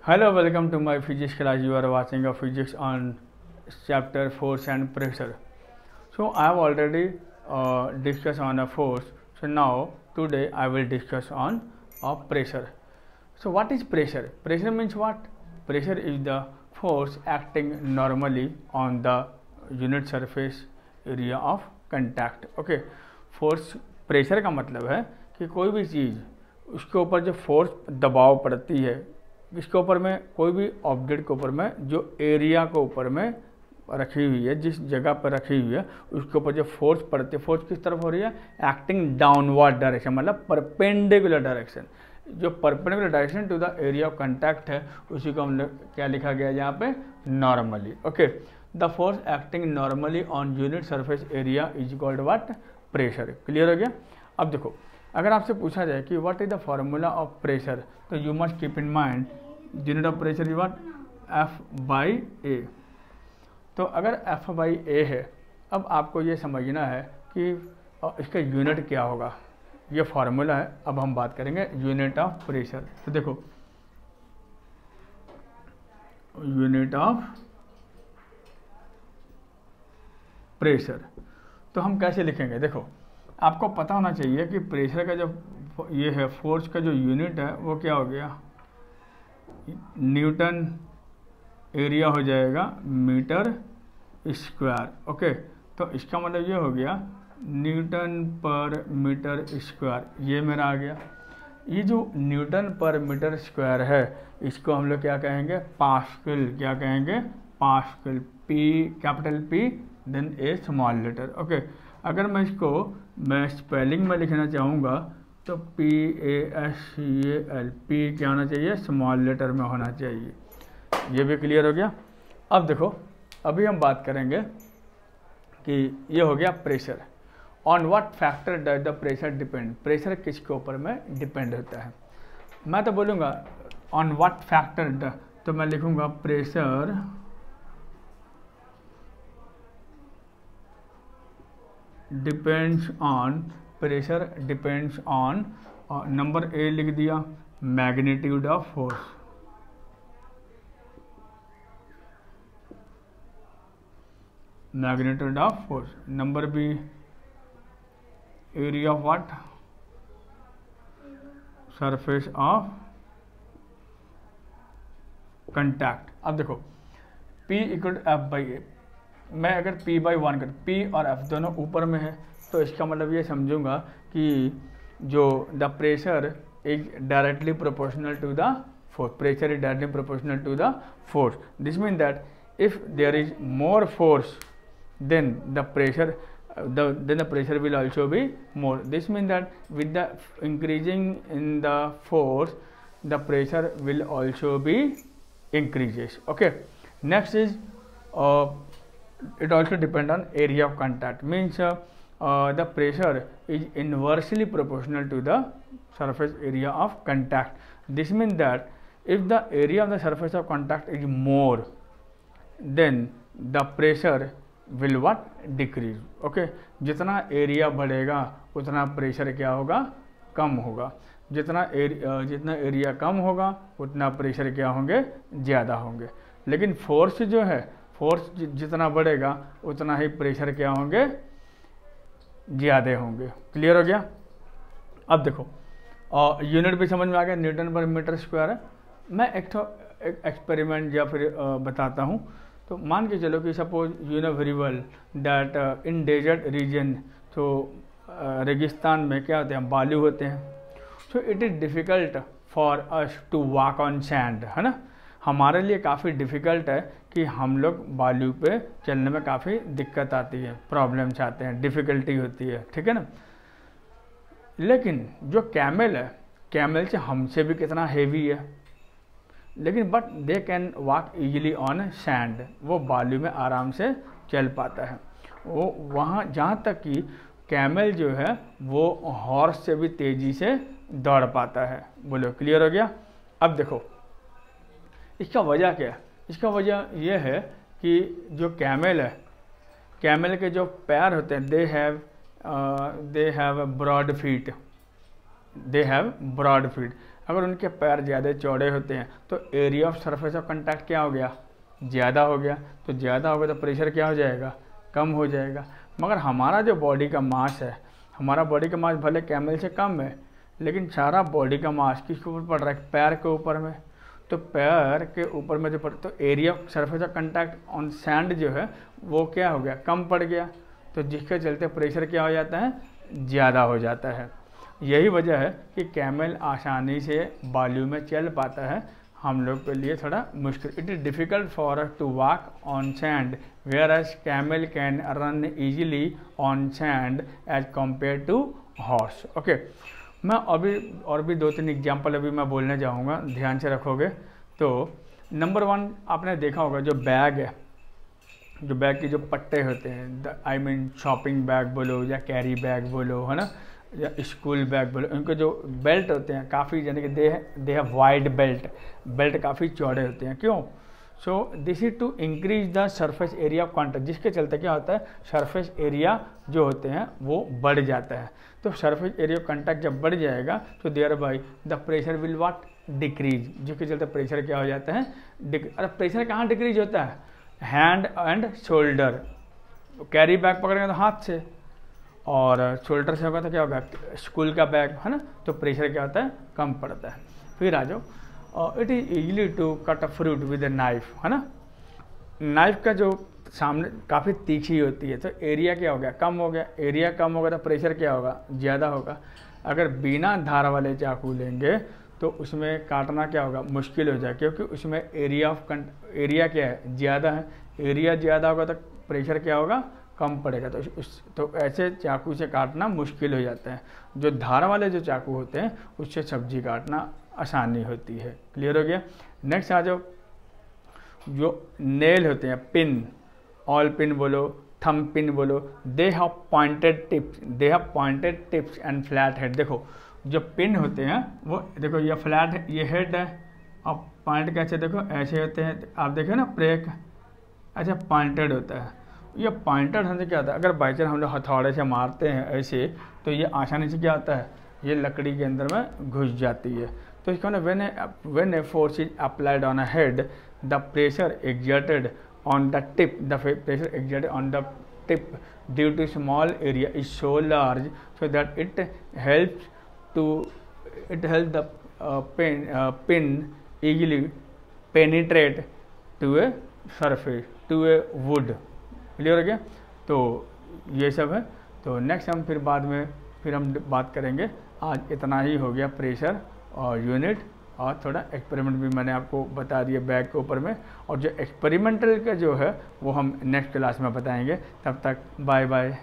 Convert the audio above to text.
Hello, welcome to my physics class. You are watching a physics on chapter force and pressure. So I have already discussed on a force. So now today I will discuss on a pressure. So what is pressure? Pressure means what? Pressure is the force acting normally on the unit surface area of contact. Okay, force pressure का मतलब है कि कोई भी चीज़ उसके ऊपर जो force दबाव पड़ती है, इसके ऊपर में कोई भी ऑब्जेक्ट के ऊपर में जो एरिया के ऊपर में रखी हुई है, जिस जगह पर रखी हुई है उसके ऊपर जो फोर्स पड़ती है, फोर्स किस तरफ हो रही है? एक्टिंग डाउनवर्ड डायरेक्शन, मतलब परपेंडिकुलर डायरेक्शन। जो perpendicular direction to the area of contact है उसी को हम क्या लिखा गया है यहाँ पे? Normally. Okay, the force acting normally on unit surface area is called what? Pressure. Clear हो गया? अब देखो, अगर आपसे पूछा जाए कि what is the formula of pressure, तो you must keep in mind unit of pressure is what? F by A. तो अगर एफ बाई ए है, अब आपको ये समझना है कि इसका यूनिट क्या होगा। ये फॉर्मूला है, अब हम बात करेंगे यूनिट ऑफ प्रेशर। तो देखो, यूनिट ऑफ प्रेशर तो हम कैसे लिखेंगे? देखो, आपको पता होना चाहिए कि प्रेशर का जो ये है, फोर्स का जो यूनिट है वो क्या हो गया? न्यूटन एरिया हो जाएगा मीटर स्क्वायर। ओके, तो इसका मतलब ये हो गया न्यूटन पर मीटर स्क्वायर, ये मेरा आ गया। ये जो न्यूटन पर मीटर स्क्वायर है इसको हम लोग क्या कहेंगे? पास्कल। क्या कहेंगे? Pascal. P capital P then A small letter. Okay, अगर मैं इसको स्पेलिंग में लिखना चाहूँगा तो P A S C A L, P क्या होना चाहिए? स्मॉल लेटर में होना चाहिए। ये भी क्लियर हो गया? अब देखो, अभी हम बात करेंगे कि ये हो गया pressure. On what factor does the pressure depend? Pressure किसके ऊपर में डिपेंड होता है? मैं तो बोलूँगा ऑन व्हाट फैक्टर, तो मैं लिखूँगा pressure depends on, pressure depends on, number A लिख दिया magnitude of force, magnitude of force. Number B area of what? Surface of contact. अब देखो, P equal to F by A, मैं अगर P by 1 कर, P और F दोनों ऊपर में है तो इसका मतलब ये समझूंगा कि जो the pressure is directly proportional to the force, pressure is directly proportional to the force. This mean that if there is more force then the pressure will also be more. This means that with the increasing in the force the pressure will also be increases. Okay, next is it also depend on area of contact, means the pressure is inversely proportional to the surface area of contact. This means that if the area of the surface of contact is more, then the pressure will what? Decrease. Okay, जितना area बढ़ेगा उतना pressure क्या होगा? कम होगा। जितना area कम होगा उतना pressure क्या होंगे? ज़्यादा होंगे। लेकिन फोर्स जो है, फोर्स जितना बढ़ेगा उतना ही प्रेशर क्या होंगे? ज़्यादा होंगे। क्लियर हो गया? अब देखो, यूनिट भी समझ में आ गया, न्यूटन पर मीटर स्क्वायर है। मैं एक एक्सपेरिमेंट या फिर बताता हूँ। तो मान के चलो कि suppose you know very well that in desert region, तो रेगिस्तान में क्या होते हैं? बालू होते हैं। So it is difficult for us to walk on sand, है ना? हमारे लिए काफ़ी डिफ़िकल्ट है कि हम लोग बालू पे चलने में काफ़ी दिक्कत आती है, प्रॉब्लम्स आते हैं, डिफ़िकल्टी होती है, ठीक है ना? लेकिन जो कैमल है, कैमल से हमसे भी कितना हेवी है, लेकिन but they can walk easily on sand, वो बालू में आराम से चल पाता है। वो वहाँ जहाँ तक कि कैमल जो है वो हॉर्स से भी तेज़ी से दौड़ पाता है। बोलो, क्लियर हो गया? अब देखो, इसका वजह क्या है? इसका वजह यह है कि जो कैमल है, कैमल के जो पैर होते हैं they have broad feet, they have broad feet. अगर उनके पैर ज़्यादा चौड़े होते हैं तो area of surface of contact क्या हो गया, ज़्यादा हो गया। तो ज़्यादा हो गया तो प्रेशर क्या हो जाएगा, कम हो जाएगा। मगर हमारा जो बॉडी का मास है, हमारा बॉडी का मास भले कैमल से कम है, लेकिन सारा बॉडी का मास किसके ऊपर पड़ रहा है, पैर के ऊपर में। तो पैर के ऊपर में जो पड़, तो area of surface of contact on sand जो है वो क्या हो गया, कम पड़ गया। तो जिसके चलते प्रेशर क्या हो जाता है, ज़्यादा हो जाता है। यही वजह है कि कैमल आसानी से बालू में चल पाता है, हम लोग के लिए थोड़ा मुश्किल। It is difficult for us to walk on sand whereas camel can run easily on sand as compare to horse. Okay, मैं अभी और भी 2-3 एग्जाम्पल अभी मैं बोलने जाऊँगा, ध्यान से रखोगे। तो नंबर 1 आपने देखा होगा, जो बैग है, जो बैग के जो पट्टे होते हैं, आई मीन शॉपिंग बैग बोलो या कैरी बैग बोलो, है ना, या स्कूल बैग बोलो, उनके जो बेल्ट होते हैं काफ़ी, यानी कि दे हैव वाइड बेल्ट काफ़ी चौड़े होते हैं। क्यों? So this is to increase the surface area of contact, जिसके चलते क्या होता है, सरफेस एरिया जो होते हैं वो बढ़ जाता है। तो सरफेस एरिया ऑफ कॉन्टैक्ट जब बढ़ जाएगा तो thereby the pressure will what, decrease, जिसके चलते प्रेशर क्या हो जाता है, अरे प्रेशर कहाँ डिक्रीज होता है, hand and shoulder. Carry bag पकड़ेंगे तो हाथ से, और शोल्डर से होगा तो क्या होगा, स्कूल का बैग, है ना। तो प्रेशर क्या होता है, कम पड़ता है। फिर आ जाओ, it is easily to cut a fruit with a knife, है ना। नाइफ का जो सामने काफ़ी तीखी होती है, तो एरिया क्या हो गया, कम हो गया। एरिया कम होगा तो प्रेशर क्या होगा, ज़्यादा होगा। अगर बिना धार वाले चाकू लेंगे तो उसमें काटना क्या होगा, मुश्किल हो जाए, क्योंकि उसमें एरिया क्या है, ज़्यादा है। एरिया ज़्यादा होगा तो प्रेशर क्या होगा, कम पड़ेगा। तो ऐसे चाकू से काटना मुश्किल हो जाता है। जो धार वाले जो चाकू होते हैं उससे सब्जी काटना आसानी होती है। क्लियर हो गया। नेक्स्ट आ जाओ, जो नेल होते हैं, पिन, ऑल पिन बोलो, थम पिन बोलो, they have pointed tips and flat head. देखो जो पिन होते हैं वो, देखो ये फ्लैट है, ये हेड है, और पॉइंट कैसे, देखो ऐसे होते हैं, आप देखो ना ब्रेक, अच्छा पॉइंटेड होता है। ये पॉइंटेड होने से क्या होता है, अगर बाई चांस हम लोग हथौड़े से मारते हैं ऐसे, तो ये आसानी से क्या होता है, ये लकड़ी के अंदर में घुस जाती है। तो इसको ना when a force is applied on a head, the pressure exerted on the tip, due to small area is so large so that it help the pin easily penetrate to a surface, to a wood। Clear हो गया। तो ये सब है। तो next हम फिर बाद में फिर हम बात करेंगे। आज इतना ही हो गया प्रेशर और यूनिट, और थोड़ा एक्सपेरिमेंट भी मैंने आपको बता दिया बैग के ऊपर में, और जो एक्सपेरिमेंटल का जो है वो हम नेक्स्ट क्लास में बताएंगे। तब तक बाय बाय।